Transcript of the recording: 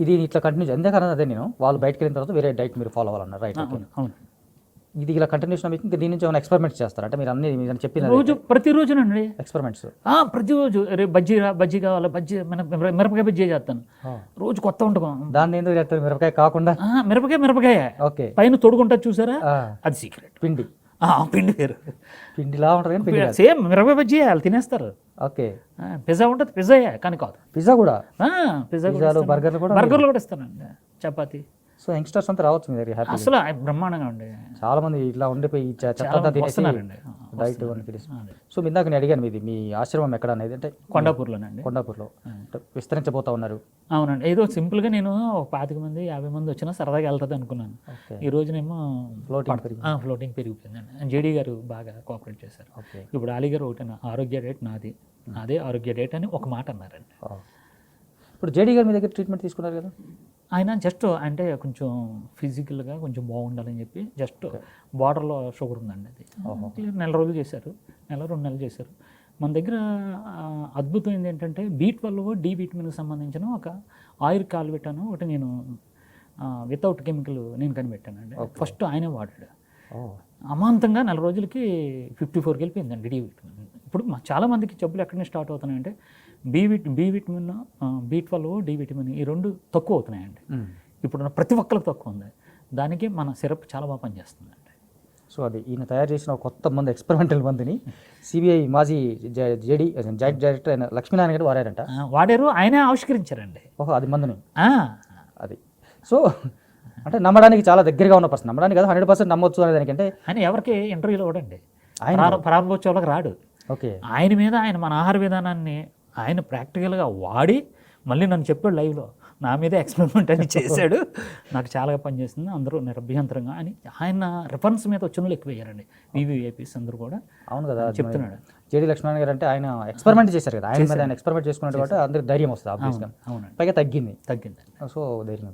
ఇది ఇట్లా కంటిన్యూ ఎందుకన్నా అదే నేను వాళ్ళు బయటకు వెళ్ళిన తర్వాత వేరే డైట్ మీరు ఫాలో అవ్వాలన్నారు రైట్. అవును. ఇది ఇలా కంటిన్యూషన్ మీకు ఇంకా దీని నుంచి ఏమైనా ఎక్స్పెరిమెంట్స్ చేస్తారు అంటే మీరు చెప్పిన రోజు ప్రతిరోజునండి ఎక్స్పెరిమెంట్స్ ప్రతిరోజు రేపు బజ్జీ కావాలి బజ్జీ మిరపకాయ బజ్జీ చేస్తాను రోజు కొత్త వంటకం. దాన్ని ఎందుకు చేస్తారు మిరపకాయ కాకుండా? మిరపకాయ ఓకే పైన తొడుగుంటుంది చూసారా అది సీక్రెట్. పిండి పిండి వేరు పిండిలా ఉంటుంది కానీ పిండి సేమ్ మిరపకాయ బజ్జీ వాళ్ళు తినేస్తారు. ఓకే పిజ్జా ఉంటుంది పిజ్జా కానీ కాదు పిజ్జా కూడా పిజ్జాలు బర్గర్లు కూడా ఇస్తానండి చపాతి. సో యంగ్స్టర్స్ అంతా రావచ్చు మీ దగ్గర హ్యాపీ. అసలు బ్రహ్మాండంగా ఉండే చాలా మంది ఇట్లా ఉండిపోయి వస్తున్నారండి డైట్ సో ఇందాక నేను అడిగాను మీది మీ ఆశ్రమం ఎక్కడ అనేది అంటే కొండాపూర్లోనండి. కొండాపూర్లో విస్తరించబోతా ఉన్నారు. అవునండి ఏదో సింపుల్గా నేను 25 మంది 50 మంది వచ్చినా సరదాగా వెళ్తుంది అనుకున్నాను. ఈ రోజునేమో ఫ్లోటింగ్ పెరిగిపోయిందండి. జేడీ గారు బాగా కోఆపరేట్ చేశారు. ఇప్పుడు అలీ గారు ఒకటి ఆరోగ్య డేట్ నాదే ఆరోగ్య డేట్ అని ఒక మాట అన్నారండి. ఇప్పుడు జేడీ గారు మీ దగ్గర ట్రీట్మెంట్ తీసుకున్నారు కదా? ఆయన జస్ట్ అంటే కొంచెం ఫిజికల్గా కొంచెం బాగుండాలని చెప్పి జస్ట్ బార్డర్లో షుగర్ ఉందండి. అది నెల రోజులు చేశారు, 2 నెలలు చేశారు. మన దగ్గర అద్భుతం ఏంటంటే B12 D విటమిన్కి సంబంధించిన ఒక ఆయిల్ కాల్వెట్ అని ఒకటి నేను వితౌట్ కెమికల్ నేను కనిపెట్టానండి. ఫస్ట్ ఆయనే వాడాడు. అమాంతంగా 4 రోజులకి 54కి వెళ్ళిపోయిందండి D విటమిన్. ఇప్పుడు చాలామందికి జబ్బులు ఎక్కడి నుంచి స్టార్ట్ అవుతున్నాయంటే B vitamin B12 D vitamin ఈ 2 తక్కువ అవుతున్నాయండి. ఇప్పుడు ప్రతి ఒక్కరికి తక్కువ ఉంది. దానికి మన సిరప్ చాలా బాగా పనిచేస్తుందండి. సో అది ఈయన తయారు చేసిన కొత్త మందు ఎక్స్పెరిమెంటల్ మందుని సిబిఐ మాజీ జాయింట్ డైరెక్టర్ అయిన లక్ష్మీనారాయణ గారు వాడారు. ఆయనే ఆవిష్కరించారండి. అది మందుని అది. సో అంటే నమ్మడానికి చాలా దగ్గరగా ఉన్న పర్సన్, నమ్మడానికి కదా 100% నమ్మొచ్చు అనే దానికంటే ఆయన ఎవరికి ఇంటర్వ్యూలో ఇవ్వడండి, ఆయన ప్రారంభోత్సవాలకు రాడు. ఓకే ఆయన మీద ఆయన మన ఆహార విధానాన్ని ఆయన ప్రాక్టికల్గా వాడి మళ్ళీ నన్ను చెప్పాడు లైవ్లో, నా మీద ఎక్స్పెరిమెంట్ అని చేశాడు, నాకు చాలా పనిచేస్తుంది, అందరూ నిరభ్యంతరంగా అని ఆయన రిఫరెన్స్ మీద వచ్చిన వాళ్ళు ఎక్కువయ్యారండి. VVIPs అందరూ కూడా. అవును కదా చెప్తున్నాడు. జేడీ లక్ష్మణ్ గారు అంటే ఆయన ఎక్స్పెరిమెంట్ చేశారు కదా, ఆయన మీద ఆయన ఎక్స్పెరిమెంట్ చేసుకున్నట్టు కాబట్టి అందరికి ధైర్యం వస్తుంది ఆబ్వియస్గా. అవునండి పైగా తగ్గింది. తగ్గింది. సో ధైర్యం